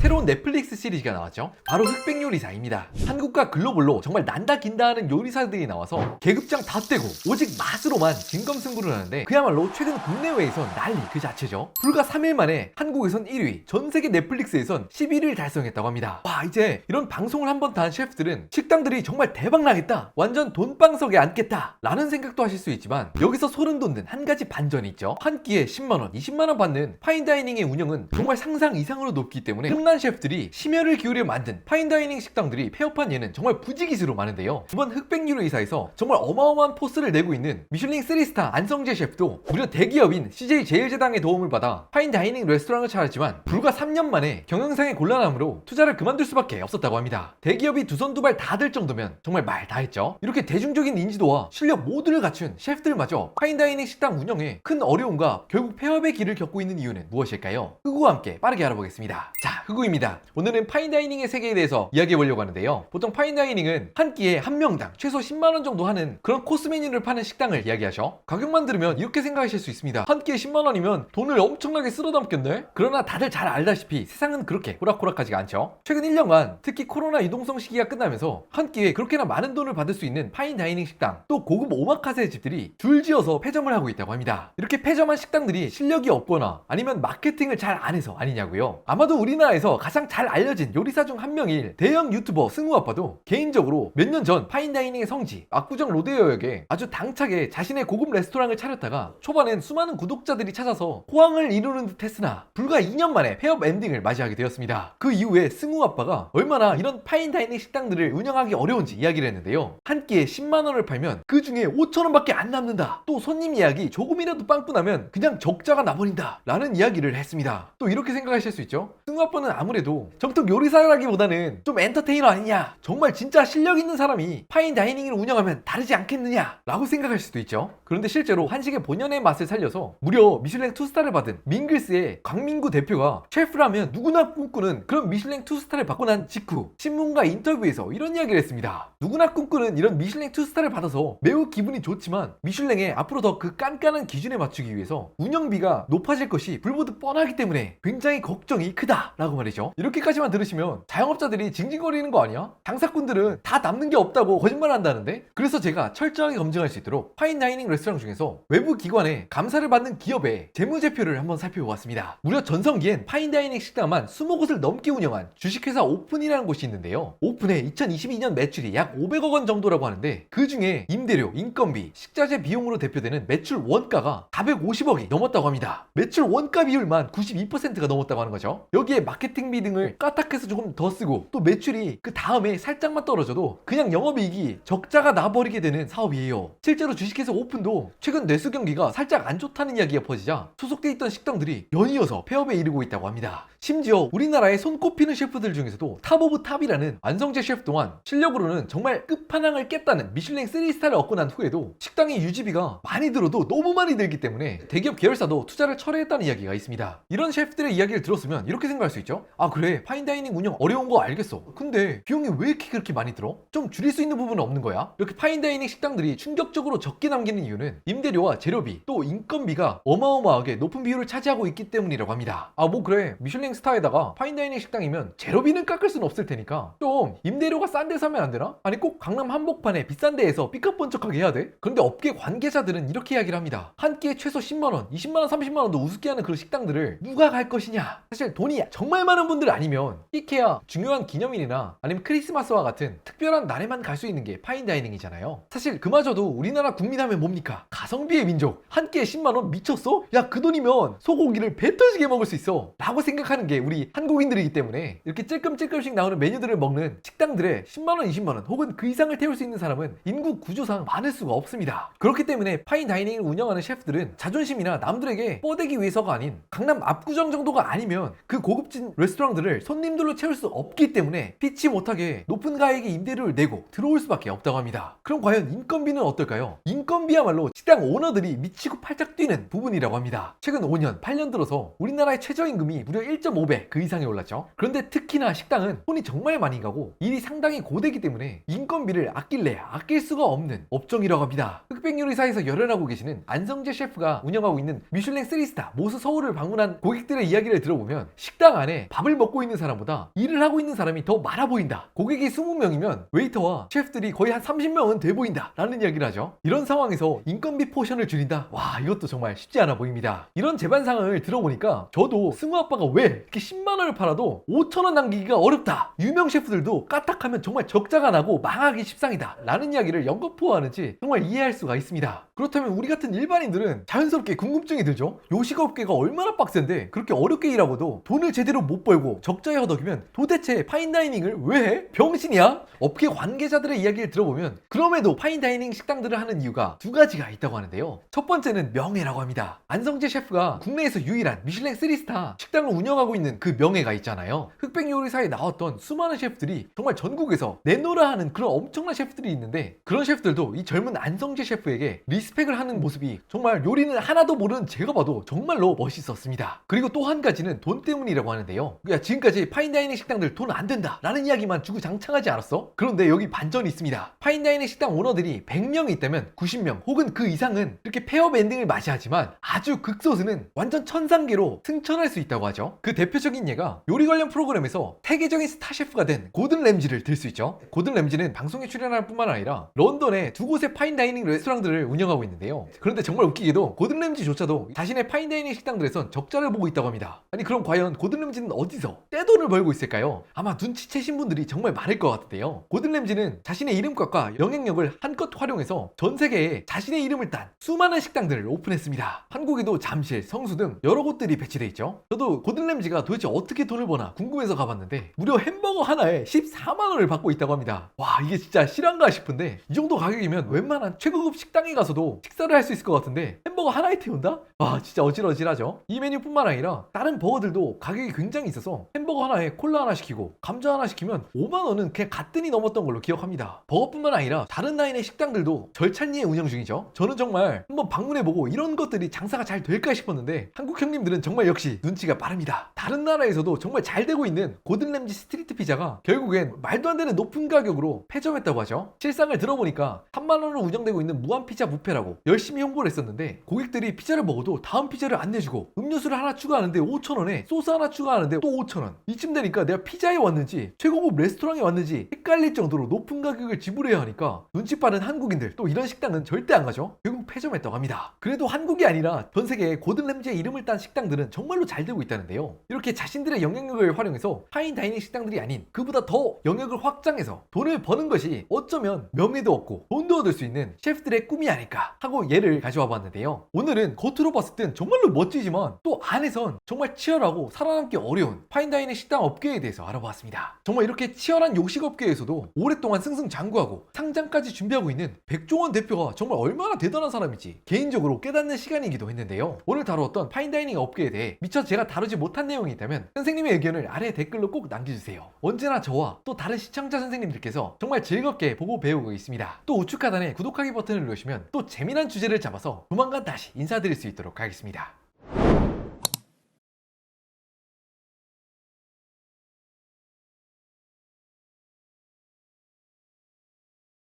새로운 넷플릭스 시리즈가 나왔죠. 바로 흑백 요리사입니다. 한국과 글로벌로 정말 난다 긴다 하는 요리사들이 나와서 계급장 다 떼고 오직 맛으로만 진검승부를 하는데 그야말로 최근 국내외에선 난리 그 자체죠. 불과 3일 만에 한국에선 1위, 전 세계 넷플릭스에선 11위를 달성했다고 합니다. 와, 이제 이런 방송을 한번 다 한 셰프들은 식당들이 정말 대박 나겠다, 완전 돈방석에 앉겠다 라는 생각도 하실 수 있지만 여기서 소름 돋는 한 가지 반전이 있죠. 한 끼에 10만원, 20만원 받는 파인다이닝의 운영은 정말 상상 이상으로 높기 때문에 흠난 셰프들이 심혈을 기울여 만든 파인다이닝 식당들이 폐업한 예는 정말 부지기수로 많은데요. 이번 흑백 요리사에서 정말 어마어마한 포스를 내고 있는 미슐랭 3스타 안성재 셰프도 무려 대기업인 CJ 제일제당의 도움을 받아 파인다이닝 레스토랑을 차렸지만 불과 3년 만에 경영상의 곤란함으로 투자를 그만둘 수밖에 없었다고 합니다. 대기업이 두 손 두 발 다 들 정도면 정말 말 다 했죠. 이렇게 대중적인 인지도와 실력 모두를 갖춘 셰프들마저 파인다이닝 식당 운영에 큰 어려움과 결국 폐업의 길을 겪고 있는 이유는 무엇일까요? 흑우와 함께 빠르게 알아보겠습니다. 자, 흑우입니다. 오늘은 파인다이닝의 세계에 대해서 이야기해보려고 하는데요. 보통 파인다이닝은 한 끼에 한 명당 최소 10만원 정도 하는 그런 코스 메뉴를 파는 식당을 이야기하죠. 가격만 들으면 이렇게 생각하실 수 있습니다. 한 끼에 10만원이면 돈을 엄청나게 쓸어 담겠네? 그러나 다들 잘 알다시피 세상은 그렇게 호락호락하지가 않죠. 최근 1년간 특히 코로나 유동성 시기가 끝나면서 한 끼에 그렇게나 많은 돈을 받을 수 있는 파인다이닝 식당, 또 고급 오마카세 집들이 줄지어서 폐점을 하고 있다고 합니다. 이렇게 폐점한 식당들이 실력이 없거나 아니면 마케팅을 잘 안 해서 아니냐고요. 아마도 우리나라에서 가장 잘 알려진 요리사 중 한 명일 대형 유튜버 승우 아빠도 개인적으로 몇 년 전 파인다이닝의 성지 압구정 로데오역에 아주 당차게 자신의 고급 레스토랑을 차렸다가 초반엔 수많은 구독자들이 찾아서 호황을 이루는 듯 했으나 불과 2년 만에 폐업 엔딩을 맞이하게 되었습니다. 그 이후에 승우 아빠가 얼마나 이런 파인다이닝 식당들을 운영하기 어려운지 이야기를 했는데요. 한 끼에 10만원을 팔면 그 중에 5천원밖에 안 남는다, 또 손님 예약이 조금이라도 빵꾸나면 그냥 적자가 나버린다 라는 이야기를 했습니다. 또 이렇게 생각하실 수 있죠. 승우 아빠는 아무래도 정통 요리사라기보다는 좀 엔터테이너 아니냐, 정말 진짜 실력 있는 사람이 파인다이닝을 운영하면 다르지 않겠느냐 라고 생각할 수도 있죠. 그런데 실제로 한식의 본연의 맛을 살려서 무려 미슐랭 2스타를 받은 밍글스의 강민구 대표가 셰프라면 누구나 꿈꾸는 그런 미슐랭 2스타를 받고 난 직후 신문과 인터뷰에서 이런 이야기를 했습니다. 누구나 꿈꾸는 이런 미슐랭 2스타를 받아서 매우 기분이 좋지만 미슐랭에 앞으로 더 그 깐깐한 기준에 맞추기 위해서 운영비가 높아질 것이 불보듯 뻔하기 때문에 굉장히 걱정이 크다 라고 말이죠. 이렇게까지만 들으시면 자영업자들이 징징거리는 거 아니야? 장사꾼들은 다 남는 게 없다고 거짓말 한다는데? 그래서 제가 철저하게 검증할 수 있도록 파인다이닝 레스토랑 중에서 외부 기관에 감사를 받는 기업의 재무제표를 한번 살펴보았습니다. 무려 전성기엔 파인다이닝 식당만 20곳을 넘게 운영한 주식회사 오픈이라는 곳이 있는데요. 오픈의 2022년 매출이 약 500억 원 정도라고 하는데 그 중에 임대료, 인건비, 식자재 비용으로 대표되는 매출 원가가 450억이 넘었다고 합니다. 매출 원가 비율만 92%가 넘었다고 하는 거죠. 여기에 마케팅비 등을 까딱해서 조금 더 쓰고 또 매출이 그 다음에 살짝만 떨어져도 그냥 영업이익이 적자가 나버리게 되는 사업이에요. 실제로 주식회사 오픈도 최근 내수 경기가 살짝 안 좋다는 이야기가 퍼지자 소속돼 있던 식당들이 연이어서 폐업에 이르고 있다고 합니다. 심지어 우리나라의 손꼽히는 셰프들 중에서도 탑 오브 탑이라는 안성재 셰프 또한 실력으로는 정말 끝판왕을 깼다는 미슐랭 3스타를 얻고 난 후에도 식당의 유지비가 많이 들어도 너무 많이 들기 때문에 대기업 계열사도 투자를 철회했다는 이야기가 있습니다. 이런 셰프들의 이야기를 들었으면 이렇게 생각할 수 있죠. 아, 그래, 파인다이닝 운영 어려운 거 알겠어. 근데 비용이 왜 이렇게 그렇게 많이 들어? 좀 줄일 수 있는 부분은 없는 거야? 이렇게 파인다이닝 식당들이 충격적으로 적게 남기는 이유는 임대료와 재료비 또 인건비가 어마어마하게 높은 비율을 차지하고 있기 때문이라고 합니다. 아, 뭐 그래, 미슐랭 스타에다가 파인다이닝 식당이면 재료비는 깎을 수는 없을 테니까 좀 임대료가 싼 데서 하면 안 되나? 아니 꼭 강남 한복판에 비싼 데에서 삐까뻔쩍하게 해야 돼? 그런데 업계 관계자들은 이렇게 이야기를 합니다. 한 끼에 최소 10만원, 20만원, 30만원도 우습게 하는 그런 식당들을 누가 갈 것이냐? 사실 돈이 정말 많은 분들 아니면 끼케야 중요한 기념일이나 아니면 크리스마스와 같은 특별한 날에만 갈 수 있는 게 파인다이닝이잖아요. 사실 그마저도 우리나라 국민 하면 뭡니까? 가성비의 민족. 한 끼에 10만원 미쳤어? 야, 그 돈이면 소고기를 배 터지게 먹을 수 있어 라고 생각하는 게 우리 한국인들이기 때문에 이렇게 찔끔찔끔씩 나오는 메뉴들을 먹는 식당들에 10만원, 20만원 혹은 그 이상을 태울 수 있는 사람은 인구 구조상 많을 수가 없습니다. 그렇기 때문에 파인다이닝을 운영하는 셰프들은 자존심이나 남들에게 뻗대기 위해서가 아닌 강남 압구정 정도가 아니면 그 고급진 레스토랑들을 손님들로 채울 수 없기 때문에 피치 못하게 높은 가액의 임대료를 내고 들어올 수밖에 없다고 합니다. 그럼 과연 인건비는 어떨까요? 인건비야말로 식당 오너들이 미치고 팔짝 뛰는 부분이라고 합니다. 최근 5년, 8년 들어서 우리나라의 최저임금이 무려 1.5배 그 이상이 올랐죠. 그런데 특히나 식당은 손이 정말 많이 가고 일이 상당히 고되기 때문에 인건비를 아낄래 아낄 수가 없는 업종이라고 합니다. 흑백 요리사에서 열연하고 계시는 안성재 셰프가 운영하고 있는 미슐랭 3스타 모스 서울을 방문한 고객들의 이야기를 들어보면 식당 안에 밥을 먹고 있는 사람보다 일을 하고 있는 사람이 더 많아 보인다. 고객이 20명이면 웨이터와 셰프들이 거의 한 30명은 돼 보인다 라는 이야기를 하죠. 이런 상황에서 인건비 포션을 줄인다? 와, 이것도 정말 쉽지 않아 보입니다. 이런 제반 상황을 들어보니까 저도 승우 아빠가 왜 이렇게 10만 원을 팔아도 5천 원 남기기가 어렵다, 유명 셰프들도 까딱하면 정말 적자가 나고 망하기 십상이다 라는 이야기를 연거푸어하는지 정말 이해할 수가 있습니다. 그렇다면 우리 같은 일반인들은 자연스럽게 궁금증이 들죠. 요식업계가 얼마나 빡센데 그렇게 어렵게 일하고도 돈을 제대로 못 벌고 적자에 허덕이면 도대체 파인다이닝을 왜 해? 병신이야? 업계 관계자들의 이야기를 들어보면 그럼에도 파인다이닝 식당들을 하는 이유가 두 가지가 있다고 하는데요. 첫 번째는 명예라고 합니다. 안성재 셰프가 국내에서 유일한 미슐랭 3스타 식당을 운영하고 있는 그 명예가 있잖아요. 흑백 요리사에 나왔던 수많은 셰프들이 정말 전국에서 내노라 하는 그런 엄청난 셰프들이 있는데, 그런 셰프들도 이 젊은 안성재 셰프에게 리스펙을 하는 모습이 정말 요리는 하나도 모르는 제가 봐도 정말로 멋있었습니다. 그리고 또 한 가지는 돈 때문이라고 하는데요. 야, 지금까지 파인다이닝 식당들 돈 안 된다 라는 이야기만 주구 장창하지 않았어? 그런데 여기 반전이 있습니다. 파인다이닝 식당 오너들이 100명이 있다면 90명 혹은 그 이상은 이렇게 폐업 엔딩을 맞이하지만 아주 극소수는 완전 천상계로 승천할 수 있다고 하죠. 그 대표적인 예가 요리 관련 프로그램에서 세계적인 스타 셰프가 된 고든 램지를 들 수 있죠. 고든 램지는 방송에 출연할 뿐만 아니라 런던에 두 곳의 파인다이닝 레스토랑들을 운영하고 있는데요. 그런데 정말 웃기게도 고든 램지조차도 자신의 파인다이닝 식당들에선 적자를 보고 있다고 합니다. 아니, 그럼 과연 고든 램지는 어디서 떼돈을 벌고 있을까요? 아마 눈치채신 분들이 정말 많을 것 같은데요. 고든 램지는 자신의 이름값과 영향력을 한껏 활용해서 전 세계에 자신의 이름을 딴 수많은 식당들을 오픈했습니다. 한국에도 잠실, 성수 등 여러 곳들이 배치돼 있죠. 저도 고든 램지가 도대체 어떻게 돈을 버나 궁금해서 가봤는데 무려 햄버거 하나에 14만 원을 받고 있다고 합니다. 와, 이게 진짜 실화인가 싶은데 이 정도 가격이면 웬만한 최고급 식당에 가서도 식사를 할 수 있을 것 같은데 햄버거 하나에 태운다? 와, 진짜 어질어질하죠. 이 메뉴뿐만 아니라 다른 버거들도 가격이 굉장히 있어서 햄버거 하나에 콜라 하나 시키고 감자 하나 시키면 5만 원은 그냥 가뜩이 넘었던 걸로 기억합니다. 버거뿐만 아니라 다른 라인의 식당들도 절찬리에 운영 중이죠. 저는 정말 한번 방문해보고 이런 것들이 장사가 잘 될까 싶었는데 한국 형님들은 정말 역시 눈치가 빠릅니다. 다른 나라에서도 정말 잘 되고 있는 고든 램지 스트리트 피자가 결국엔 말도 안 되는 높은 가격으로 폐점했다고 하죠. 실상을 들어보니까 3만 원으로 운영되고 있는 무한 피자 뷔페라고 열심히 홍보를 했었는데 고객들이 피자를 먹어도 다음 피자를 안 내주고 음료수를 하나 추가하는데 5천 원에 소스 하나 추가하는데 또 5천 원. 이쯤 되니까 내가 피자에 왔는지 최고급 레스토랑에 왔는지 헷갈릴 정도로 높은 가격을 지불해야 하니까 눈치 빠른 한국인들, 또 이런 식당은 절대 안 가죠. 결국 폐점했다고 합니다. 그래도 한국이 아니라 전 세계에 고든 램지의 이름을 딴 식당들은 정말로 잘 되고 있다는데요. 이렇게 자신들의 영향력을 활용해서 파인다이닝 식당들이 아닌 그보다 더 영역을 확장해서 돈을 버는 것이 어쩌면 명예도 얻고 돈도 얻을 수 있는 셰프들의 꿈이 아닐까 하고 예를 가져와 봤는데요. 오늘은 겉으로 봤을 땐 정말로 멋지지만 또 안에선 정말 치열하고 살아남기 어려운 파인다이닝 식당 업계에 대해서 알아보았습니다. 정말 이렇게 치열한 요식업계에서도 오랫동안 승승장구하고 상장까지 준비하고 있는 백종원 대표가 정말 얼마나 대단한 사람인지 개인적으로 깨닫는 시간이기도 했는데요. 오늘 다루었던 파인다이닝 업계에 대해 미처 제가 다루지 못한 내용이 있다면 선생님의 의견을 아래 댓글로 꼭 남겨주세요. 언제나 저와 또 다른 시청자 선생님들께서 정말 즐겁게 보고 배우고 있습니다. 또 우측 하단에 구독하기 버튼을 누르시면 또 재미난 주제를 잡아서 조만간 다시 인사드릴 수 있도록 하겠습니다.